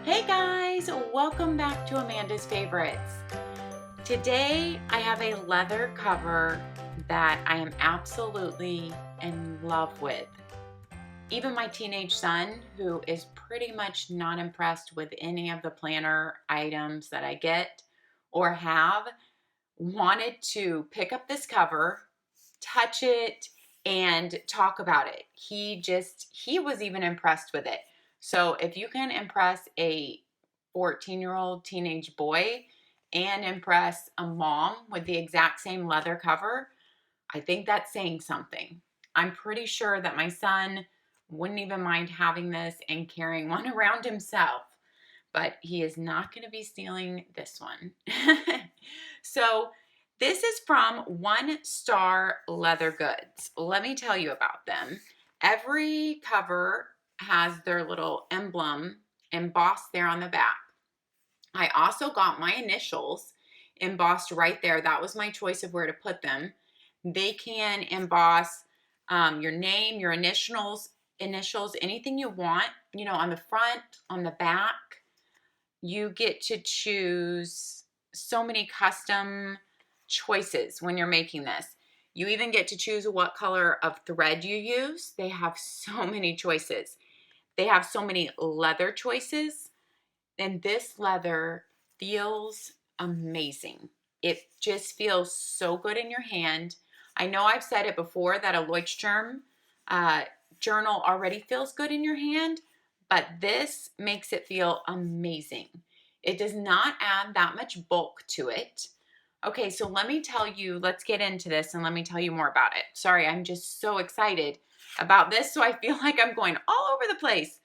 Hey guys, welcome back to Amanda's Favorites. Today I have a leather cover that I am absolutely in love with. Even my teenage son, who is pretty much not impressed with any of the planner items that I get or have, wanted to pick up this cover, touch it, and talk about it. He was even impressed with it. So if you can impress a 14-year-old teenage boy and impress a mom with the exact same leather cover, I think that's saying something. I'm pretty sure that my son wouldn't even mind having this and carrying one around himself, but he is not going to be stealing this one. So this is from One Star Leather Goods. Let me tell you about them. Every cover has their little emblem embossed there on the back. I also got my initials embossed right there. That was my choice of where to put them. They can emboss your name, your initials, anything you want, on the front, on the back. You get to choose so many custom choices when you're making this. You even get to choose what color of thread you use. They have so many choices. They have so many leather choices, and this leather feels amazing. It just feels so good in your hand. I know I've said it before that a Leuchtturm journal already feels good in your hand, but this makes it feel amazing. It does not add that much bulk to it. Okay, so let's get into this and let me tell you more about it. Sorry, I'm just so excited about this, so I feel like I'm going all over the place.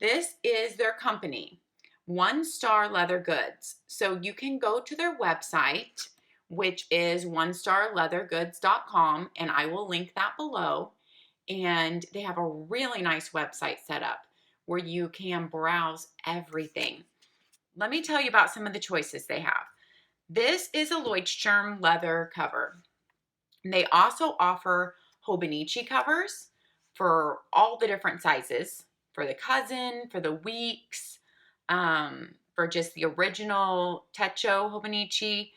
This is their company, One Star Leather Goods. So you can go to their website, which is onestarleathergoods.com, and I will link that below. And they have a really nice website set up where you can browse everything. Let me tell you about some of the choices they have. This is a Leuchtturm leather cover. They also offer Hobonichi covers for all the different sizes, for the cousin, for the weeks, for just the original Techo Hobonichi.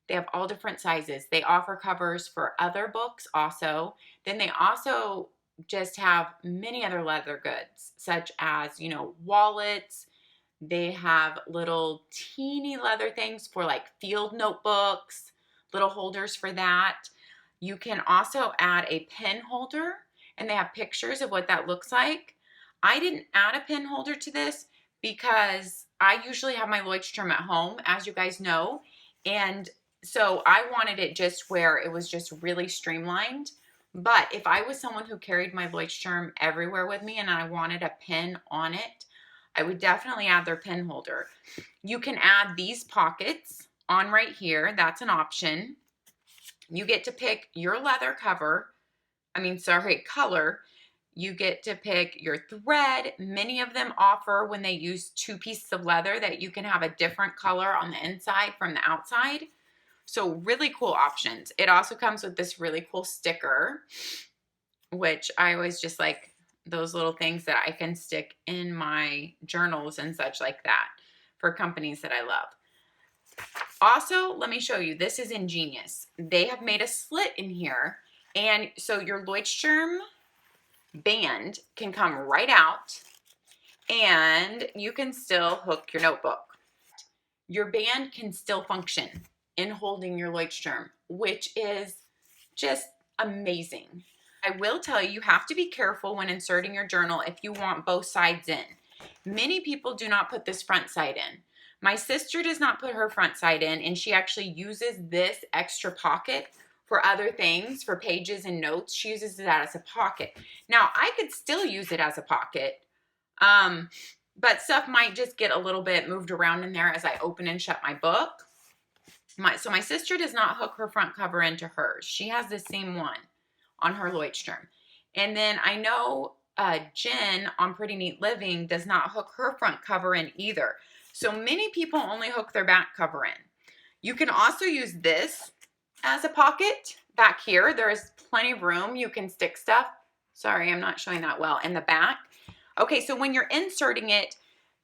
They have all different sizes. They offer covers for other books also. Then they also just have many other leather goods, such as, wallets. They have little teeny leather things for like field notebooks, little holders for that. You can also add a pen holder, and they have pictures of what that looks like. I didn't add a pen holder to this because I usually have my Leuchtturm at home, as you guys know, and so I wanted it just where it was just really streamlined. But if I was someone who carried my Leuchtturm everywhere with me and I wanted a pen on it, I would definitely add their pen holder. You can add these pockets on right here. That's an option. You get to pick your leather color. You get to pick your thread. Many of them offer, when they use two pieces of leather, that you can have a different color on the inside from the outside. So really cool options. It also comes with this really cool sticker, which I always just like those little things that I can stick in my journals and such like that for companies that I love. Also, let me show you. This is ingenious. They have made a slit in here, and so your Leuchtturm band can come right out, and you can still hook your notebook. Your band can still function in holding your Leuchtturm, which is just amazing. I will tell you, you have to be careful when inserting your journal if you want both sides in. Many people do not put this front side in. My sister does not put her front side in, and she actually uses this extra pocket for other things, for pages and notes. She uses that as a pocket. Now, I could still use it as a pocket, but stuff might just get a little bit moved around in there as I open and shut my book. So my sister does not hook her front cover into hers. She has the same one on her Leuchtturm. And then I know Jen on Pretty Neat Living does not hook her front cover in either. So many people only hook their back cover in. You can also use this as a pocket back here. There is plenty of room. You can stick stuff. Sorry, I'm not showing that well. In the back. Okay, so when you're inserting it,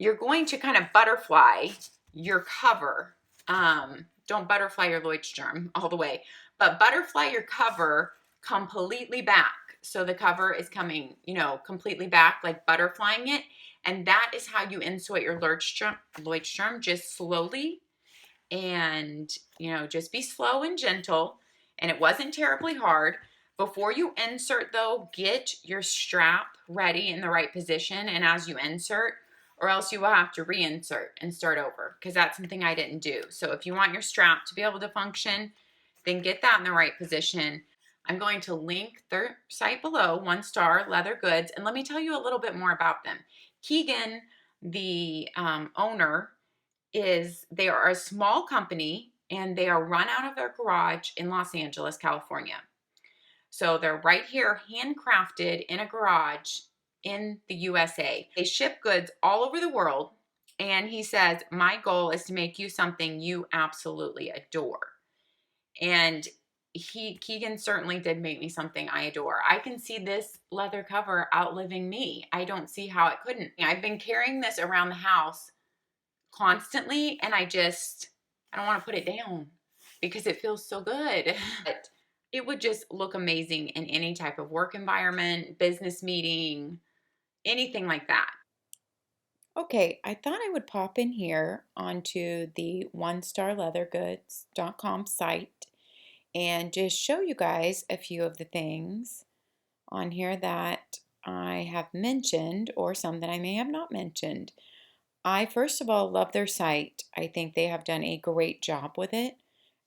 you're going to kind of butterfly your cover. Don't butterfly your Leuchtturm all the way, but butterfly your cover completely back. So the cover is coming, you know, completely back, like butterflying it. And that is how you insert your Leuchtturm, just slowly, and, you know, just be slow and gentle. And it wasn't terribly hard. Before you insert though, get your strap ready in the right position. And as you insert, or else you will have to reinsert and start over, because that's something I didn't do. So if you want your strap to be able to function, then get that in the right position. I'm going to link their site below, 1 Star Leather Goods, and let me tell you a little bit more about them. Keegan, the owner, they are a small company, and they are run out of their garage in Los Angeles, California. So they're right here, handcrafted in a garage in the USA. They ship goods all over the world, and he says, my goal is to make you something you absolutely adore. And Keegan certainly did make me something I adore. I can see this leather cover outliving me. I don't see how it couldn't. I've been carrying this around the house constantly, and I don't want to put it down because it feels so good. But it would just look amazing in any type of work environment, business meeting, anything like that. Okay, I thought I would pop in here onto the 1starleathergoods.com site and just show you guys a few of the things on here that I have mentioned, or some that I may have not mentioned. I, first of all, love their site. I think they have done a great job with it.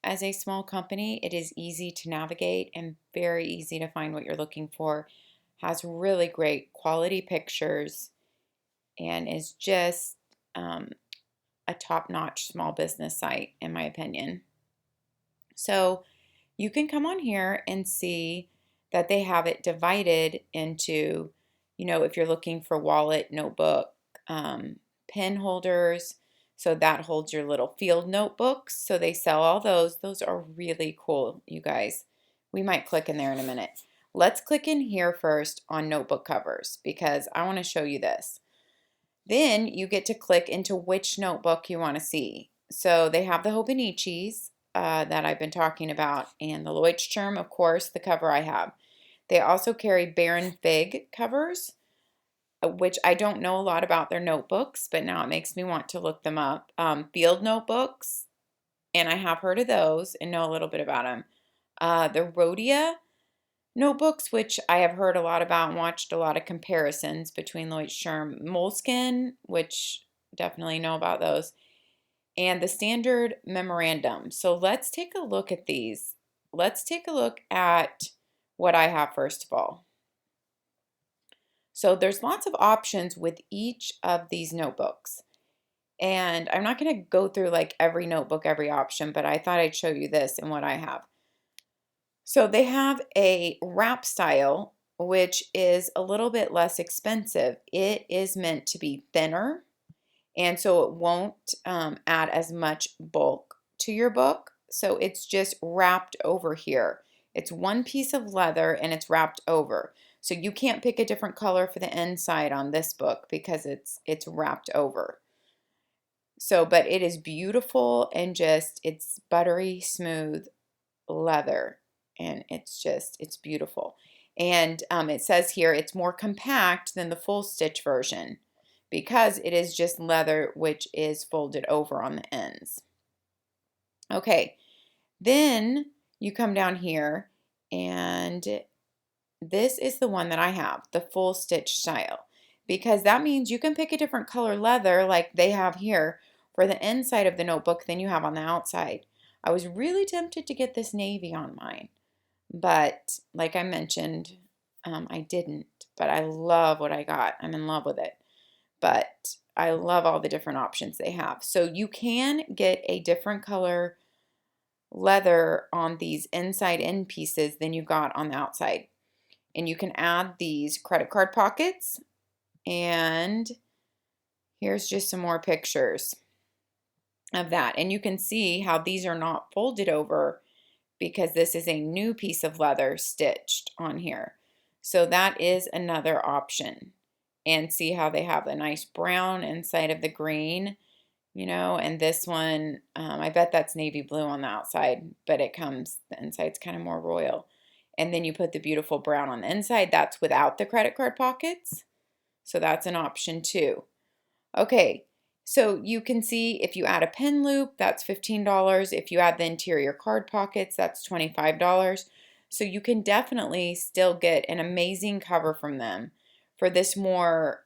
As a small company, it is easy to navigate and very easy to find what you're looking for. Has really great quality pictures and is just a top-notch small business site, in my opinion. So you can come on here and see that they have it divided into, you know, if you're looking for wallet, notebook, pen holders, so that holds your little field notebooks. So they sell all those. Those are really cool, you guys. We might click in there in a minute. Let's click in here first on notebook covers because I want to show you this. Then you get to click into which notebook you want to see. So they have the Hobonichis that I've been talking about, and the Leuchtturm, of course, the cover I have. They also carry Baron Fig covers, which I don't know a lot about their notebooks, but now it makes me want to look them up. Field notebooks, and I have heard of those and know a little bit about them. The Rhodia notebooks, which I have heard a lot about and watched a lot of comparisons between Leuchtturm, Moleskine, which definitely know about those, and the standard memorandum. So let's take a look at these. Let's take a look at what I have first of all. So there's lots of options with each of these notebooks. And I'm not going to go through like every notebook, every option, but I thought I'd show you this and what I have. So they have a wrap style, which is a little bit less expensive. It is meant to be thinner, and so it won't add as much bulk to your book. So it's just wrapped over here. It's one piece of leather and it's wrapped over. So you can't pick a different color for the inside on this book because it's wrapped over. So, but it is beautiful and just, it's buttery smooth leather, and it's beautiful. And it says here it's more compact than the full stitch version because it is just leather which is folded over on the ends. Okay, then you come down here, and this is the one that I have, the full stitch style, because that means you can pick a different color leather like they have here for the inside of the notebook than you have on the outside. I was really tempted to get this navy on mine, but like I mentioned, I didn't, but I love what I got. I'm in love with it, but I love all the different options they have. So you can get a different color leather on these inside end pieces than you got on the outside. And you can add these credit card pockets, and here's just some more pictures of that. And you can see how these are not folded over because this is a new piece of leather stitched on here. So that is another option. and see how they have a nice brown inside of the green, you know, and this one, I bet that's navy blue on the outside, but the inside's kind of more royal. And then you put the beautiful brown on the inside. That's without the credit card pockets. So that's an option too. Okay, so you can see if you add a pen loop, that's $15. If you add the interior card pockets, that's $25. So you can definitely still get an amazing cover from them for this more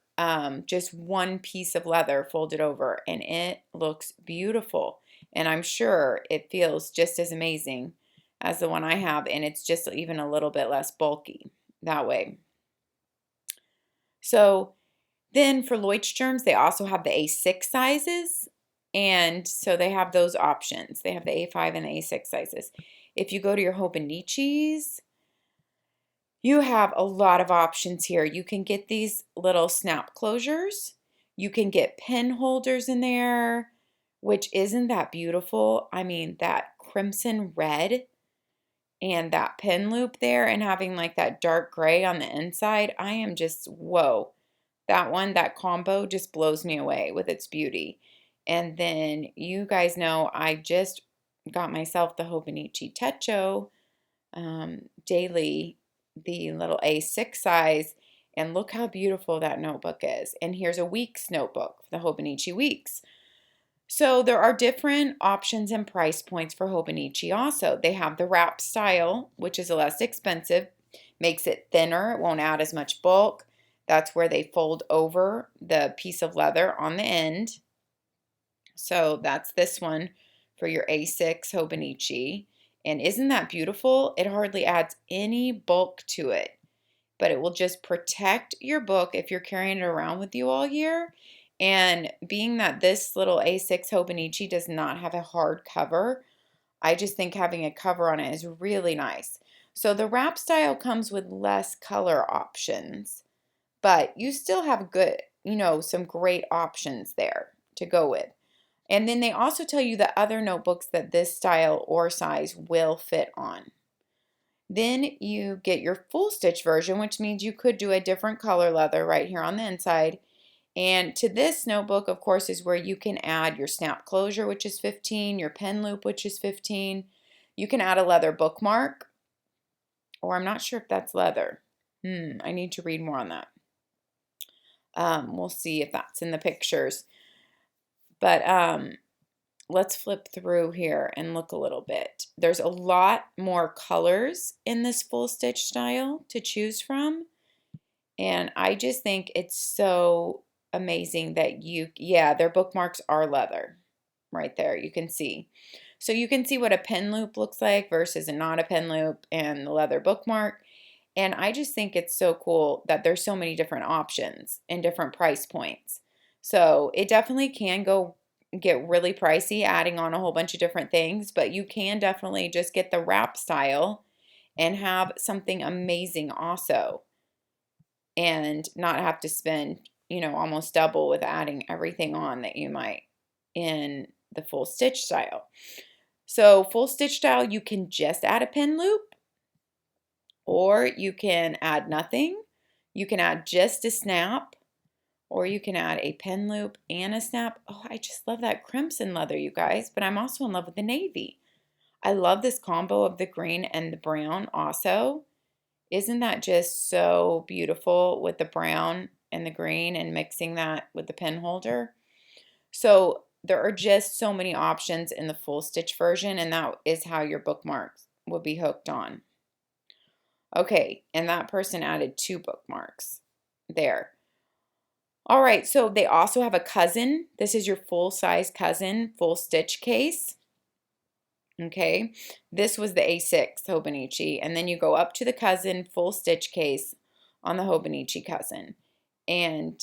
just one piece of leather folded over, and it looks beautiful. And I'm sure it feels just as amazing as the one I have, and it's just even a little bit less bulky that way. So then for Leuchtturms, they also have the A6 sizes, and so they have those options. They have the A5 and the A6 sizes. If you go to your Hobonichis, you have a lot of options here. You can get these little snap closures. You can get pen holders in there, which isn't that beautiful. I mean, that crimson red and that pen loop there and having like that dark gray on the inside, I am just, whoa. That combo just blows me away with its beauty. And then you guys know I just got myself the Hobonichi Techo Daily, the little A6 size, and look how beautiful that notebook is. And here's a Weeks notebook, the Hobonichi Weeks. So there are different options and price points for Hobonichi also. They have the wrap style, which is less expensive, makes it thinner, it won't add as much bulk. That's where they fold over the piece of leather on the end. So that's this one for your A6 Hobonichi. And isn't that beautiful? It hardly adds any bulk to it, but it will just protect your book if you're carrying it around with you all year. And being that this little A6 Hobonichi does not have a hard cover, I just think having a cover on it is really nice. So the wrap style comes with less color options, but you still have good, you know, some great options there to go with. And then they also tell you the other notebooks that this style or size will fit on. Then you get your full stitch version, which means you could do a different color leather right here on the inside. And to this notebook, of course, is where you can add your snap closure, which is 15, your pen loop, which is 15. You can add a leather bookmark, or I'm not sure if that's leather. I need to read more on that. We'll see if that's in the pictures. But let's flip through here and look a little bit. There's a lot more colors in this full stitch style to choose from. And I just think it's so amazing that their bookmarks are leather right there. You can see. So you can see what a pen loop looks like versus a not a pen loop and the leather bookmark. And I just think it's so cool that there's so many different options and different price points. So it definitely can get really pricey adding on a whole bunch of different things, but you can definitely just get the wrap style and have something amazing also and not have to spend, you know, almost double with adding everything on that you might in the full stitch style. So full stitch style, you can just add a pen loop, or you can add nothing. You can add just a snap, or you can add a pen loop and a snap. Oh, I just love that crimson leather, you guys, but I'm also in love with the navy. I love this combo of the green and the brown also. Isn't that just so beautiful with the brown and the green and mixing that with the pen holder? So there are just so many options in the full stitch version, and that is how your bookmarks will be hooked on. Okay, and that person added 2 bookmarks there. All right, so they also have a cousin. This is your full-size cousin full stitch case. Okay, this was the A6 Hobonichi, and then you go up to the cousin full stitch case on the Hobonichi cousin. And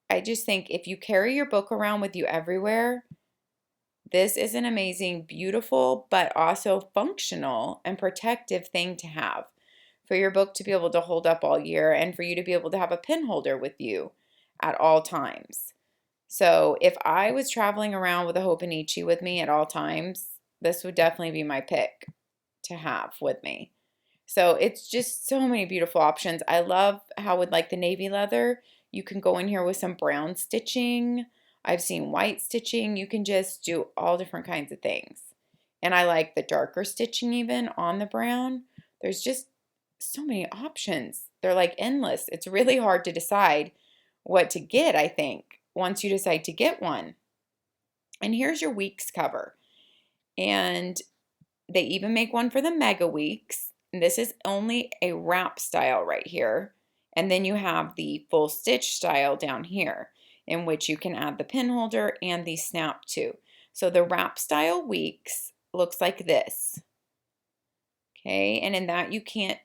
I just think if you carry your book around with you everywhere, this is an amazing, beautiful, but also functional and protective thing to have for your book to be able to hold up all year and for you to be able to have a pen holder with you at all times. So if I was traveling around with a Hobonichi with me at all times, this would definitely be my pick to have with me. So it's just so many beautiful options. I love how with like the navy leather, You can go in here with some brown stitching. I've seen white stitching. You can just do all different kinds of things. And I like the darker stitching even on the brown. There's just so many options. They're like endless. It's really hard to decide what to get, I think, once you decide to get one. And here's your weeks cover. And they even make one for the mega weeks. And this is only a wrap style right here. And then you have the full stitch style down here, in which you can add the pin holder and the snap too. So the wrap style weeks looks like this. Okay, and in that you can't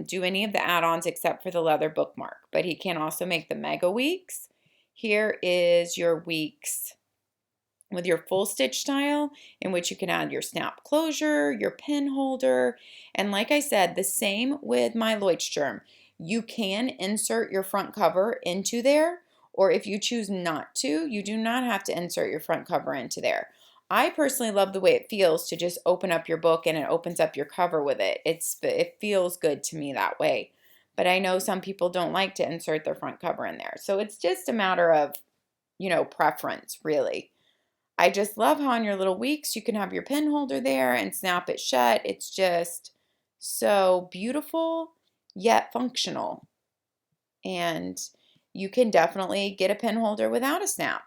do any of the add-ons except for the leather bookmark, but he can also make the mega weeks. Here is your weeks with your full stitch style, in which you can add your snap closure, your pin holder, and like I said, the same with my Leuchtturm. You can insert your front cover into there, or if you choose not to, you do not have to insert your front cover into there. I personally love the way it feels to just open up your book and it opens up your cover with it. It feels good to me that way. But I know some people don't like to insert their front cover in there. So it's just a matter of, preference, really. I just love how on your little weeks you can have your pin holder there and snap it shut. It's just so beautiful yet functional. And you can definitely get a pin holder without a snap.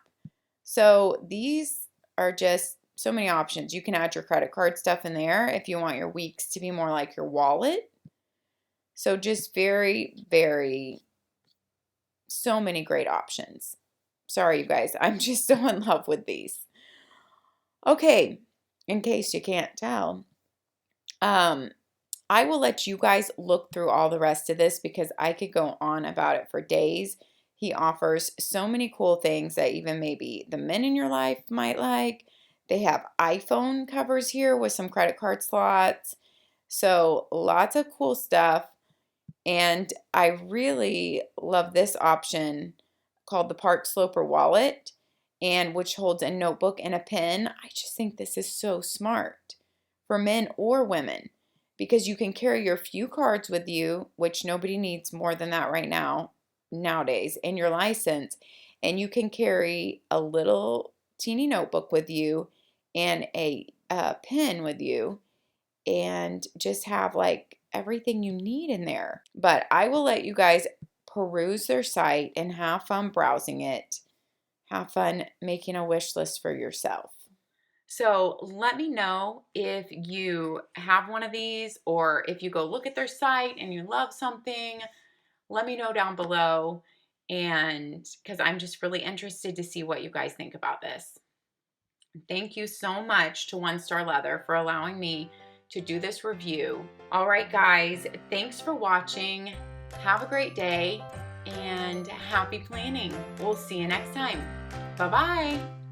So these are just so many options. You can add your credit card stuff in there if you want your weeks to be more like your wallet. So just very, very, so many great options. Sorry, you guys. I'm just so in love with these. Okay, in case you can't tell, I will let you guys look through all the rest of this because I could go on about it for days. He offers so many cool things that even maybe the men in your life might like. They have iPhone covers here with some credit card slots. So lots of cool stuff. And I really love this option called the Park Sloper Wallet, and which holds a notebook and a pen. I just think this is so smart for men or women because you can carry your few cards with you, which nobody needs more than that right now, nowadays, and your license. And you can carry a little teeny notebook with you and a pen with you and just have like everything you need in there. But I will let you guys peruse their site and have fun browsing it. Have fun making a wish list for yourself. So let me know if you have one of these or if you go look at their site and you love something. Let me know down below, and because I'm just really interested to see what you guys think about this. Thank you so much to One Star Leather for allowing me to do this review. All right, guys, thanks for watching. Have a great day and happy planning. We'll see you next time. Bye-bye.